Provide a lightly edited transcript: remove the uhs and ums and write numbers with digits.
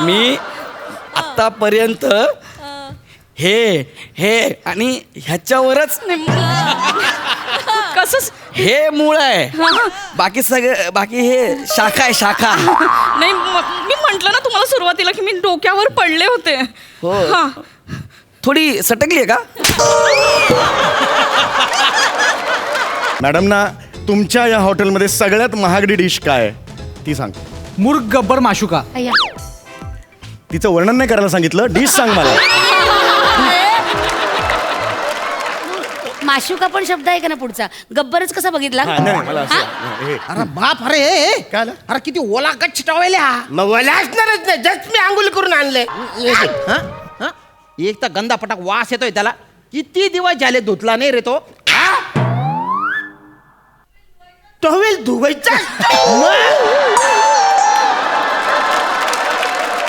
मी आतापर्यंत हे आणि ह्याच्यावरच कसं हे मूळ आहे. बाकी बाकी हे शाखा आहे शाखा. नाही मी म्हंटल ना तुम्हाला सुरुवातीला की मी डोक्यावर पडले होते. हो. हा. थोडी सटकली आहे का? मॅडम ना, तुमच्या या हॉटेलमध्ये सगळ्यात महागडी डिश काय आहे? ती सांग. मुर्ग गब्बर माशुका. तिचं वर्णन नाही करायला सांगितलं, डिश सांग मला. माशुका पण शब्द आहे का ना पुढचा? गब्बरच कसा बघितला? हा, नाही, मला असं- हे. अरे बाप अरे काय आलं? अरे किती ओला गच्च टवल्या. मग मला असणारच नाही, जस्ट मी आंघोळ करून आणलंय. एक तर गंदा पटाक वास येतोय त्याला. किती दिवस झाले धुतला नाही रे तो. टॉवेल धुवायचा